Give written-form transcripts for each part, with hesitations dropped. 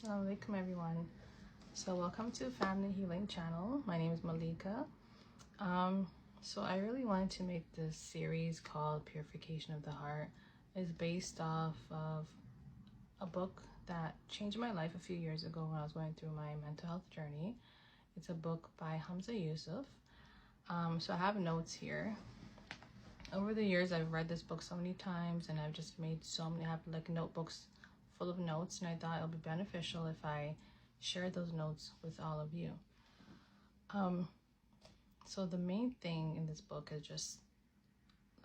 Assalamu alaikum everyone. So welcome to Family Healing Channel. My name is Malika. So I really wanted to make this series called Purification of the Heart. It's based off of a book that changed my life a few years ago when I was going through my mental health journey. It's a book by Hamza Yusuf. So I have notes here. Over the years, I've read this book so many times, and I've just made so many, I have like notebooks full of notes, and I thought it would be beneficial if I share those notes with all of you. So the main thing in this book is just,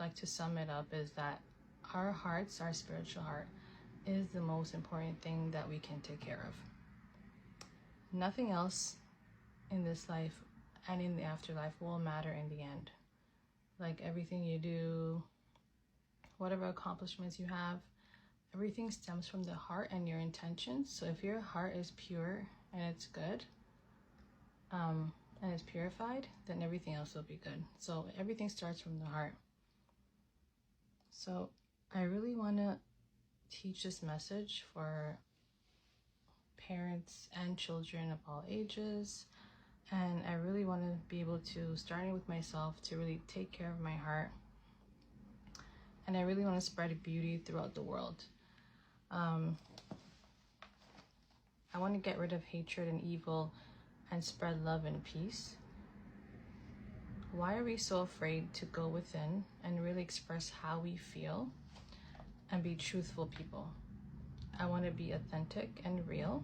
like, to sum it up, is that our hearts, our spiritual heart, is the most important thing that we can take care of. Nothing else in this life and in the afterlife will matter in the end. Like, everything you do, whatever accomplishments you have, everything stems from the heart and your intentions. So if your heart is pure and it's good, and it's purified, then everything else will be good. So everything starts from the heart. So I really want to teach this message for parents and children of all ages. And I really want to be able to, starting with myself, to really take care of my heart. And I really want to spread beauty throughout the world. I want to get rid of hatred and evil and spread love and peace. Why are we so afraid to go within and really express how we feel and be truthful people? I want to be authentic and real.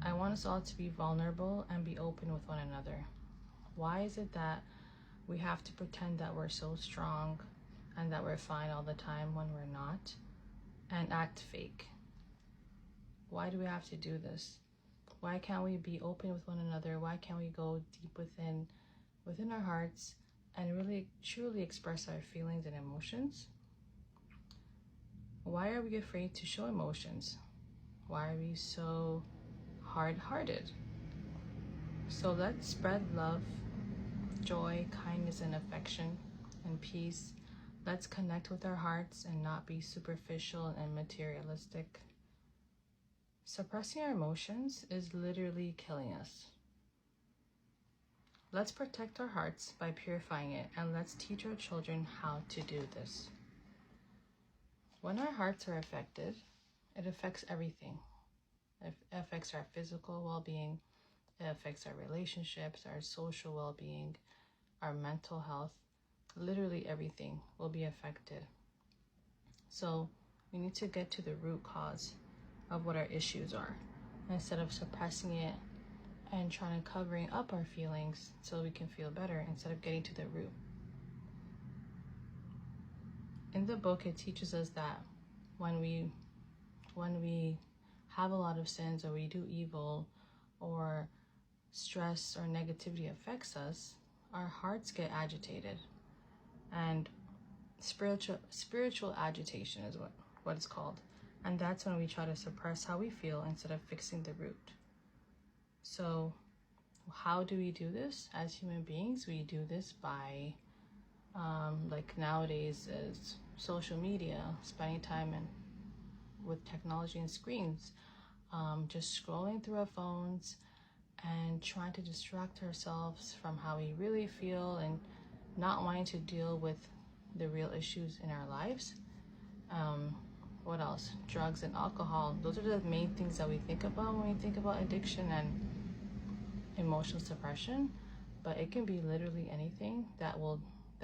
I want us all to be vulnerable and be open with one another. Why is it that we have to pretend that we're so strong and that we're fine all the time when we're not, and act fake? Why do we have to do this? Why can't we be open with one another? Why can't we go deep within our hearts and really truly express our feelings and emotions? Why are we afraid to show emotions? Why are we so hard-hearted? So let's spread love, joy, kindness, and affection, and peace. Let's connect with our hearts and not be superficial and materialistic. Suppressing our emotions is literally killing us. Let's protect our hearts by purifying it, and let's teach our children how to do this. When our hearts are affected, it affects everything. It affects our physical well-being, it affects our relationships, our social well-being, our mental health. Literally everything will be affected. So we need to get to the root cause of what our issues are, instead of suppressing it and trying to covering up our feelings so we can feel better, instead of getting to the root. In the book, it teaches us that when we have a lot of sins, or we do evil, or stress or negativity affects us, our hearts get agitated. And spiritual agitation is what it's called. And that's when we try to suppress how we feel instead of fixing the root. So how do we do this as human beings? We do this by, like nowadays, is social media, spending time with technology and screens, just scrolling through our phones and trying to distract ourselves from how we really feel, and not wanting to deal with the real issues in our lives. What else? Drugs and alcohol. Those are the main things that we think about when we think about addiction and emotional suppression. But it can be literally anything that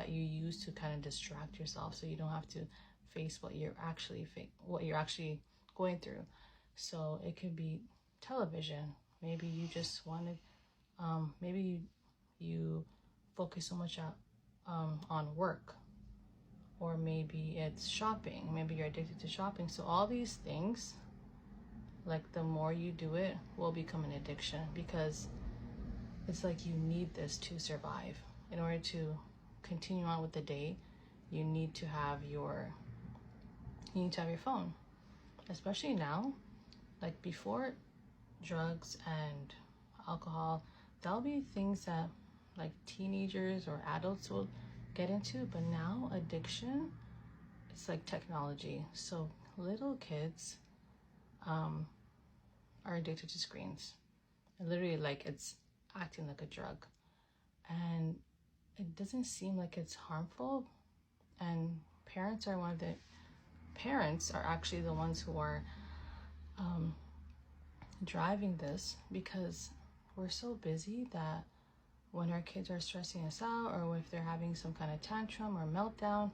you use to kind of distract yourself, so you don't have to face what you're actually going through. So it could be television. Maybe you just wanted, maybe you focus so much on work, or maybe it's shopping. Maybe you're addicted to shopping. So all these things, like, the more you do it, will become an addiction, because it's like you need this to survive. In order to continue on with the day, you need to have your phone. Especially now, like before, drugs and alcohol, that'll be things that like teenagers or adults will get into. But now addiction, it's like technology. So little kids, are addicted to screens. Literally, like, it's acting like a drug. And it doesn't seem like it's harmful. And parents are actually the ones who are driving this, because we're so busy that when our kids are stressing us out, or if they're having some kind of tantrum or meltdown,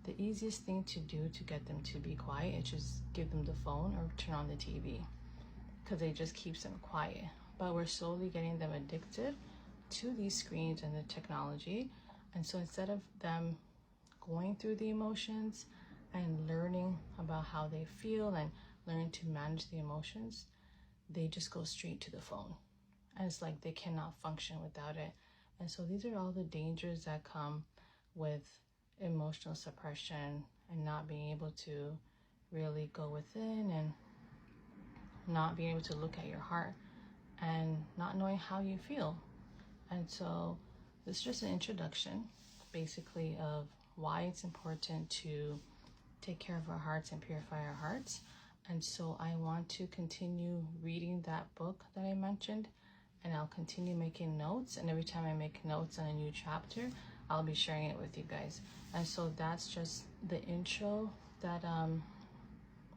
the easiest thing to do to get them to be quiet is just give them the phone or turn on the TV, because it just keeps them quiet. But we're slowly getting them addicted to these screens and the technology. And so instead of them going through the emotions and learning about how they feel and learning to manage the emotions, they just go straight to the phone. And it's like they cannot function without it. And so these are all the dangers that come with emotional suppression and not being able to really go within, and not being able to look at your heart, and not knowing how you feel. And so this is just an introduction, basically, of why it's important to take care of our hearts and purify our hearts. And so I want to continue reading that book that I mentioned, and I'll continue making notes. And every time I make notes on a new chapter, I'll be sharing it with you guys. And so that's just the intro that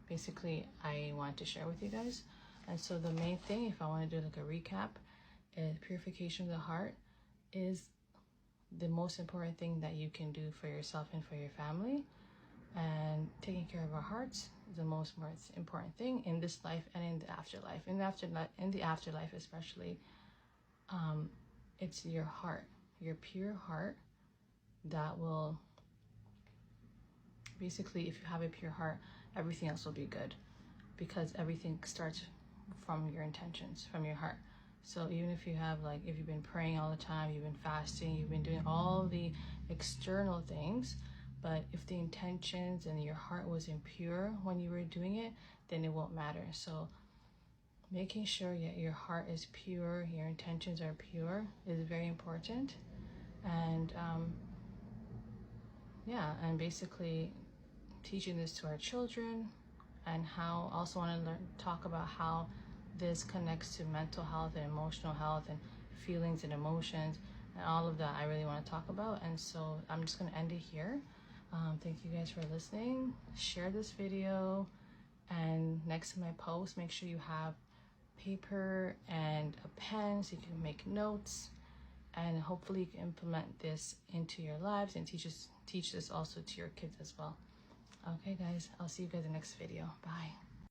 basically I want to share with you guys. And so the main thing, if I want to do like a recap, is purification of the heart is the most important thing that you can do for yourself and for your family. And taking care of our hearts is the most important thing in this life and in the afterlife. In the afterlife especially, it's your heart, your pure heart, that will basically, if you have a pure heart, everything else will be good, because everything starts from your intentions, from your heart. So even if you have, like, if you've been praying all the time, you've been fasting, you've been doing all the external things, but if the intentions and your heart was impure when you were doing it, then it won't matter. So making sure that your heart is pure, your intentions are pure, is very important. And yeah, and basically teaching this to our children, and how also want to talk about how this connects to mental health and emotional health and feelings and emotions and all of that. I really want to talk about. And so I'm just going to end it here. Thank you guys for listening. Share this video, and next to my post, make sure you have paper and a pen so you can make notes, and hopefully you can implement this into your lives and teach this also to your kids as well. Okay guys, I'll see you guys in the next video. Bye.